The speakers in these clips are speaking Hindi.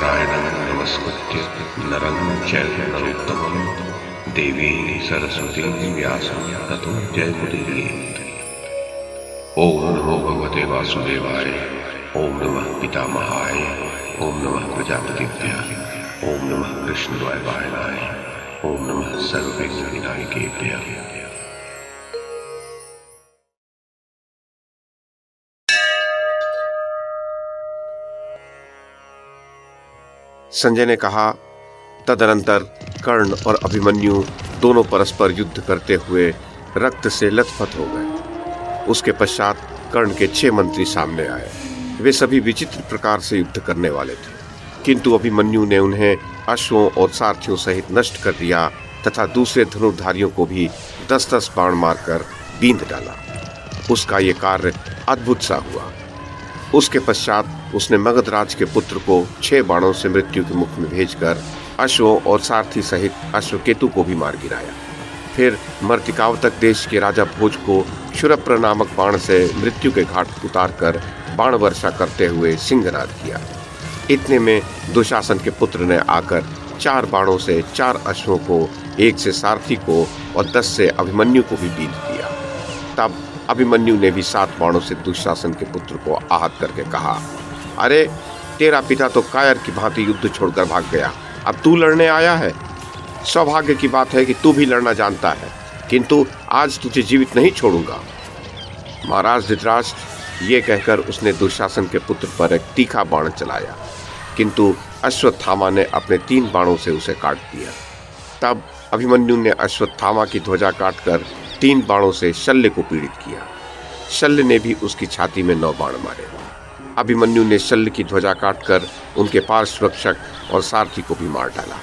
नारायणं नमस्कृत्य नरं चैव नरोत्तमं देवीं सरस्वतीं व्यासं ततो जयमुदीरयेत्। ओम नमो भगवते वासुदेवाय, ओम नमः पितामहाय, ओम नमः प्रजापतिभ्यः, ओम नमः कृष्णद्वैपायनाय, ओम नमः सर्वविघ्नविनायकेभ्यः। संजय ने कहा, तदनंतर कर्ण और अभिमन्यु दोनों परस्पर युद्ध करते हुए रक्त से लथपथ हो गए। उसके पश्चात कर्ण के 6 मंत्री सामने आए। वे सभी विचित्र प्रकार से युद्ध करने वाले थे, किंतु अभिमन्यु ने उन्हें अश्वों और सारथियों सहित नष्ट कर दिया तथा दूसरे धनुर्धारियों को भी 10-10 बाण मारकर बींध डाला। उसका ये कार्य अद्भुत सा हुआ। उसके पश्चात उसने मगधराज के पुत्र को 6 बाणों से मृत्यु के मुख में भेजकर अश्वों और सारथी सहित अश्वकेतु को भी मार गिराया। फिर मर्तिकावतक देश के राजा भोज को क्षुरप्र नामक बाण से मृत्यु के घाट उतारकर बाण वर्षा करते हुए सिंहनाद किया। इतने में दुशासन के पुत्र ने आकर 4 बाणों से 4 अश्वों को, 1 से सारथी को और 10 से अभिमन्यु को भी बींध दिया। तब अभिमन्यु ने भी 7 बाणों से दुशासन के पुत्र को आहत करके कहा, अरे तेरा पिता तो कायर की भांति युद्ध छोड़कर भाग गया, अब तू लड़ने आया है। सौभाग्य की बात है कि तू भी लड़ना जानता है, किंतु आज तुझे जीवित नहीं छोड़ूंगा। महाराज धृतराष्ट्र, ये कहकर उसने दुशासन के पुत्र पर एक तीखा बाण चलाया, किंतु अश्वत्थामा ने अपने 3 बाणों से उसे काट दिया। तब अभिमन्यु ने अश्वत्थामा की ध्वजा काटकर 3 बाणों से शल्य को पीड़ित किया। शल्य ने भी उसकी छाती में 9 बाण मारे। अभिमन्यु ने शल्य की ध्वजा काटकर उनके पार्श्वरक्षक और सारथी को भी मार डाला।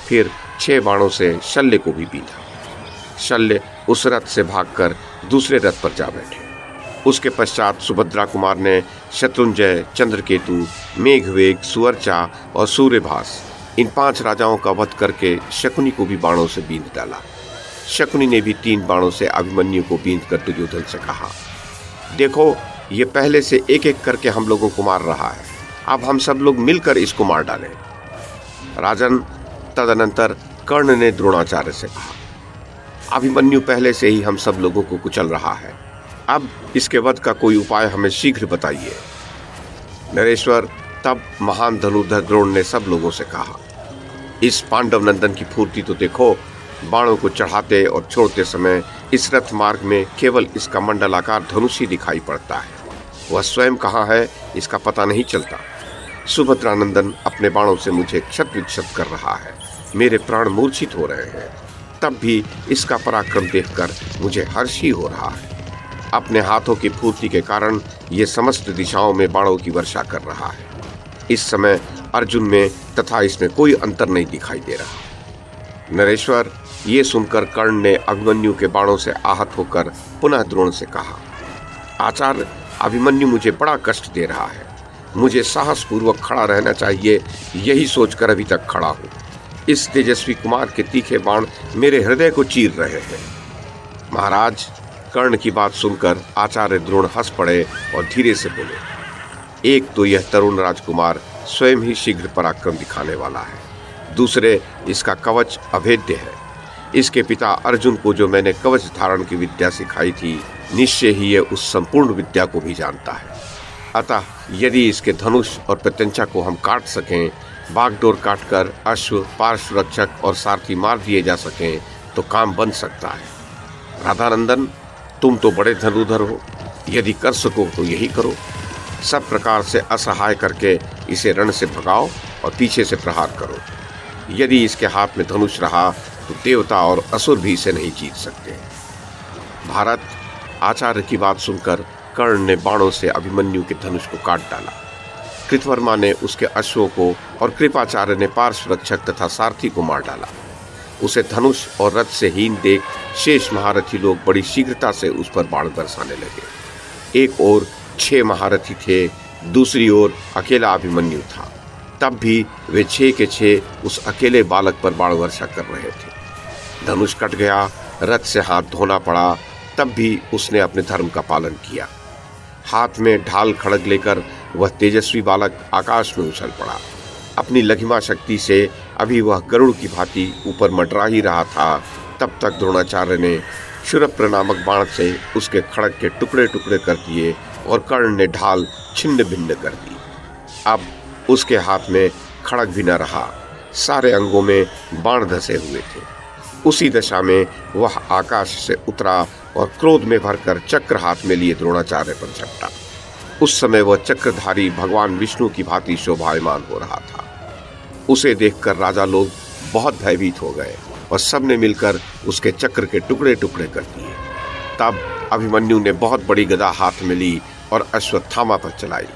फिर 6 बाणों से शल्य को भी बीधा। शल्य उस रथ से भागकर दूसरे रथ पर जा बैठे। उसके पश्चात सुभद्रा कुमार ने शत्रुंजय, चंद्रकेतु, मेघवेग, सुअर्चा और सूर्यभास, इन 5 राजाओं का वध करके शकुनी को भी बाणों से बींध डाला। शकुनी ने भी 3 बाणों से अभिमन्यु को बींधकर दुर्योधन से कहा, देखो ये पहले से एक-एक करके हम लोगों को मार रहा है, अब हम सब लोग मिलकर इसको मार डालें। राजन, तदनंतर कर्ण ने द्रोणाचार्य से कहा, अभिमन्यु पहले से ही हम सब लोगों को कुचल रहा है, अब इसके वध का कोई उपाय हमें शीघ्र बताइए। नरेश्वर, तब महान धनुर्धर द्रोण ने सब लोगों से कहा, इस पांडव नंदन की फुर्ती तो देखो। बाणों को चढ़ाते और छोड़ते समय इस रथ मार्ग में केवल इसका मंडलाकार धनुष ही दिखाई पड़ता है, वह स्वयं कहाँ है इसका पता नहीं चलता। सुभद्रा नंदन अपने बाणों से मुझे क्षत विक्षत कर रहा है, मेरे प्राण मूर्छित हो रहे हैं, तब भी इसका पराक्रम देखकर मुझे हर्ष ही हो रहा है। अपने हाथों की फूर्ति के कारण ये समस्त दिशाओं में बाणों की वर्षा कर रहा है। इस समय अर्जुन में तथा इसमें कोई अंतर नहीं दिखाई दे रहा। नरेश्वर, ये सुनकर कर्ण ने अभिमन्यु के बाणों से आहत होकर पुनः द्रोण से कहा, आचार्य, अभिमन्यु मुझे बड़ा कष्ट दे रहा है, मुझे साहस पूर्वक खड़ा रहना चाहिए, यही सोचकर अभी तक खड़ा हूँ। इस तेजस्वी कुमार के तीखे बाण मेरे हृदय को चीर रहे हैं। महाराज, कर्ण की बात सुनकर आचार्य द्रोण हंस पड़े और धीरे से बोले, एक तो यह तरुण राजकुमार स्वयं ही शीघ्र पराक्रम दिखाने वाला है, दूसरे इसका कवच अभेद्य है। इसके पिता अर्जुन को जो मैंने कवच धारण की विद्या सिखाई थी, निश्चय ही यह उस संपूर्ण विद्या को भी जानता है। अतः यदि इसके धनुष और प्रत्यंचा को हम काट सकें, बागडोर काटकर अश्व, पार्श्वरक्षक और सारथी मार दिए जा सकें, तो काम बन सकता है। राधानंदन, तुम तो बड़े धनुर्धर हो, यदि कर सको तो यही करो। सब प्रकार से असहाय करके इसे रण से भगाओ और पीछे से प्रहार करो। यदि इसके हाथ में धनुष रहा तो देवता और असुर भी इसे नहीं जीत सकते। भारत, आचार्य की बात सुनकर कर्ण ने बाणों से अभिमन्यु के धनुष को काट डाला। कृतवर्मा ने उसके अश्वों को और कृपाचार्य ने पार्श्वरक्षक तथा सारथी को मार डाला। उसे धनुष और रथ से हीन देख शेष महारथी लोग बड़ी शीघ्रता से उस पर बाण बरसाने लगे। एक ओर 6 महारथी थे, दूसरी ओर अकेला अभिमन्यु था। तब भी वे 6 के 6 उस अकेले बालक पर बाण वर्षा कर रहे थे। धनुष कट गया, रथ से हाथ धोना पड़ा, तब भी उसने अपने धर्म का पालन किया। हाथ में ढाल खड़ग लेकर वह तेजस्वी बालक आकाश में उछल पड़ा। अपनी लघिमा शक्ति से अभी वह गरुड़ की भांति ऊपर मंडरा ही रहा था, तब तक द्रोणाचार्य ने क्षुरप्र नामक बाण से उसके खड़ग के टुकड़े टुकड़े कर दिए और कर्ण ने ढाल छिन्न भिन्न कर दी। अब उसके हाथ में खड़ग भी न रहा, सारे अंगों में बाण धसे हुए थे। उसी दशा में वह आकाश से उतरा और क्रोध में भरकर चक्र हाथ में लिए द्रोणाचार्य पर झपटा। उस समय वह चक्रधारी भगवान विष्णु की भांति शोभायमान हो रहा था। उसे देखकर राजा लोग बहुत भयभीत हो गए और सबने मिलकर उसके चक्र के टुकड़े टुकड़े कर दिए। तब अभिमन्यु ने बहुत बड़ी गदा हाथ में ली और अश्वत्थामा पर चलाई।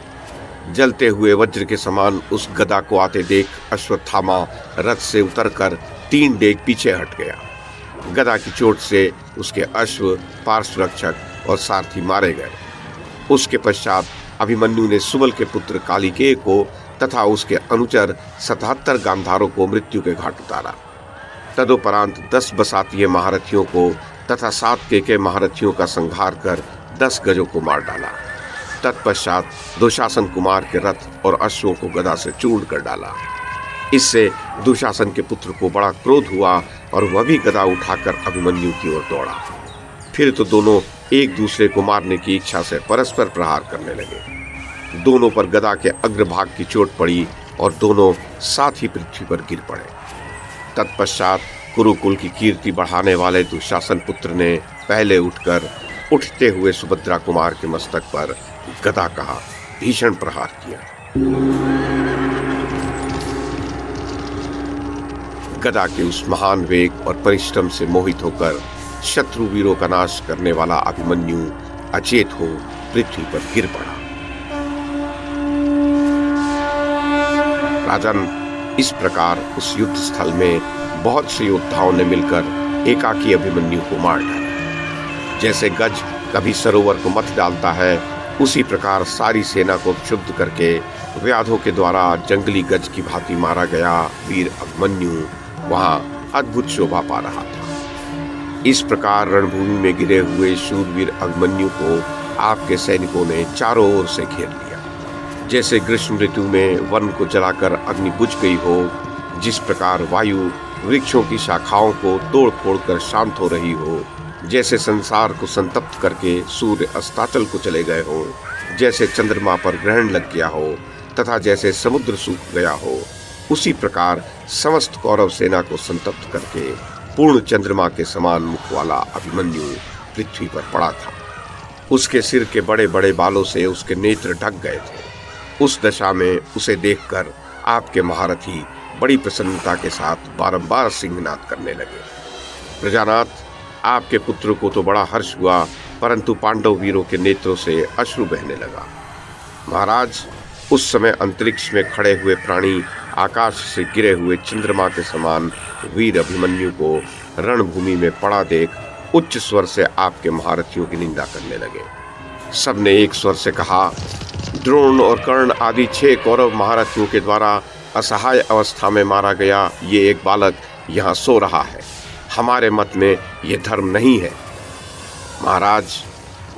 जलते हुए वज्र के समान उस गदा को आते देख अश्वत्थामा रथ से उतरकर 3 डेग पीछे हट गया। गदा की चोट से उसके अश्व, पार्श्वरक्षक और सारथी मारे गए। उसके पश्चात अभिमन्यु ने सुबल के पुत्र कालिकेय को तथा उसके अनुचर 77 गांधारों को मृत्यु के घाट उतारा। तदुपरांत 10 बसातीय महारथियों को तथा 7 केके महारथियों का संहार कर 10 गजों को मार डाला। तत्पश्चात दुशासन कुमार के रथ और अश्वों को गदा से चूर्ण कर डाला। इससे दुशासन के पुत्र को बड़ा क्रोध हुआ और वह भी गदा उठाकर अभिमन्यु की ओर दौड़ा। फिर तो दोनों एक दूसरे को मारने की इच्छा से परस्पर प्रहार करने लगे। दोनों पर गदा के अग्रभाग की चोट पड़ी और दोनों साथ ही पृथ्वी पर गिर पड़े। तत्पश्चात कुरुकुल की कीर्ति बढ़ाने वाले दुशासन पुत्र ने पहले उठकर उठते हुए सुभद्रा कुमार के मस्तक पर गदा का भीषण प्रहार किया। गदा के उस महान वेग और परिश्रम से मोहित होकर शत्रु वीरों का नाश करने वाला अभिमन्यु अचेत हो पृथ्वी पर गिर पड़ा। राजन, इस प्रकार उस युद्ध स्थल में बहुत से योद्धाओं ने मिलकर एकाकी अभिमन्यु को मार डाला। जैसे गज कभी सरोवर को मथ डालता है, उसी प्रकार सारी सेना को क्षुब्ध करके व्याधों के द्वारा जंगली गज की भांति मारा गया वीर अभिमन्यु वहां अद्भुत शोभा पा रहा था। इस प्रकार रणभूमि में गिरे हुए शूरवीर अभिमन्यु को आपके सैनिकों ने चारों ओर से घेर लिया। जैसे ग्रीष्म ऋतु में वन को जलाकर अग्नि बुझ गई हो, जिस प्रकार वायु वृक्षों की शाखाओं को तोड़ फोड़ कर शांत हो रही हो, जैसे संसार को संतप्त करके सूर्य अस्ताचल को चले गए हो, जैसे चंद्रमा पर ग्रहण लग गया हो तथा जैसे समुद्र सूख गया हो, उसी प्रकार समस्त कौरव सेना को संतप्त करके पूर्ण चंद्रमा के समान मुख वाला अभिमन्यु पृथ्वी पर पड़ा था। उसके सिर के बड़े बड़े बालों से उसके नेत्र ढक गए थे। उस दशा में उसे देखकर आपके महारथी बड़ी प्रसन्नता के साथ बारंबार सिंहनाद करने लगे। प्रजानाथ, आपके पुत्र को तो बड़ा हर्ष हुआ, परंतु पांडव वीरों के नेत्रों से अश्रु बहने लगा। महाराज, उस समय अंतरिक्ष में खड़े हुए प्राणी आकाश से गिरे हुए चंद्रमा के समान वीर अभिमन्यु को रणभूमि में पड़ा देख उच्च स्वर से आपके महारथियों की निंदा करने लगे। सबने एक स्वर से कहा, द्रोण और कर्ण आदि 6 कौरव महारथियों के द्वारा असहाय अवस्था में मारा गया ये एक बालक यहाँ सो रहा है। हमारे मत में ये धर्म नहीं है। महाराज,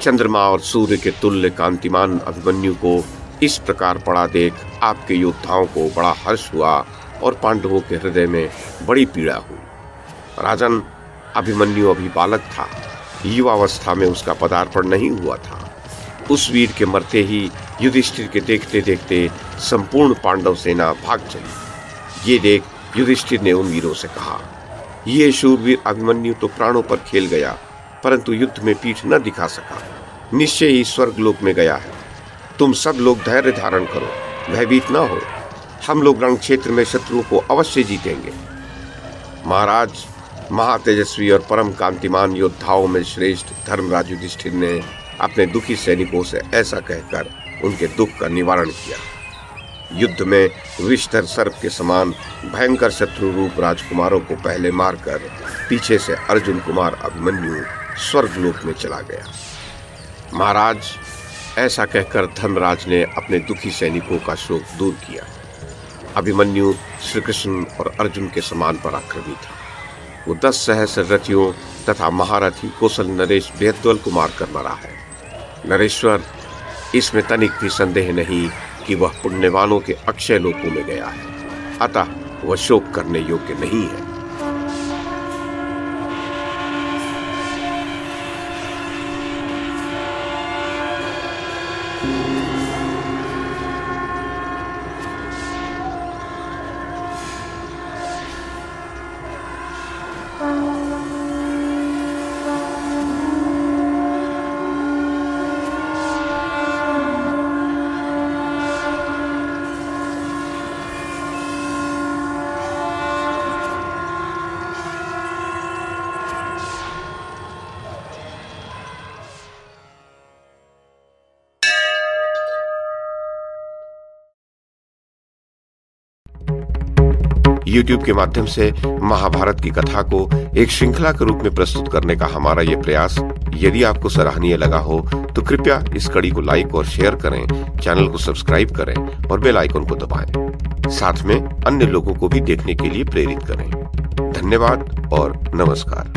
चंद्रमा और सूर्य के तुल्य कांतिमान अभिमन्यु को इस प्रकार पड़ा देख आपके योद्धाओं को बड़ा हर्ष हुआ और पांडवों के हृदय में बड़ी पीड़ा हुई। राजन, अभिमन्यु अभी बालक था, युवावस्था में उसका पदार्पण नहीं हुआ था। उस वीर के मरते ही युधिष्ठिर के देखते देखते संपूर्ण पांडव सेना भाग चली। ये देख युधिष्ठिर ने उन वीरों से कहा, ये शूरवीर अभिमन्यु तो प्राणों पर खेल गया, परंतु युद्ध में पीठ न दिखा सका। निश्चय ही स्वर्गलोक में गया है। तुम सब लोग धैर्य धारण करो, भयभीत न हो। हम लोग रण क्षेत्र में शत्रुओं को अवश्य जीतेंगे। महाराज, महातेजस्वी और परम कांतिमान योद्धाओं में श्रेष्ठ धर्मराज युधिष्ठिर ने अपने दुखी सैनिकों से ऐसा कहकर उनके दुख का निवारण किया। युद्ध में विषधर सर्प के समान भयंकर शत्रु रूप राजकुमारों को पहले मारकर पीछे से अर्जुन कुमार अभिमन्यु स्वर्गलोक में चला गया। महाराज, ऐसा कहकर धर्मराज ने अपने दुखी सैनिकों का शोक दूर किया। अभिमन्यु श्री कृष्ण और अर्जुन के समान पराक्रमी था। वो 10 सहस्र रथियों तथा महारथी कौशल नरेश बेहद्वल को मारकर मरा है। नरेश्वर, इसमें तनिक भी संदेह नहीं कि वह पुण्यवानों के अक्षय लोकों में गया है। अतः वह शोक करने योग्य नहीं है। YouTube के माध्यम से महाभारत की कथा को एक श्रृंखला के रूप में प्रस्तुत करने का हमारा ये प्रयास यदि आपको सराहनीय लगा हो तो कृपया इस कड़ी को लाइक और शेयर करें, चैनल को सब्सक्राइब करें और बेल आइकन को दबाएं। साथ में अन्य लोगों को भी देखने के लिए प्रेरित करें। धन्यवाद और नमस्कार।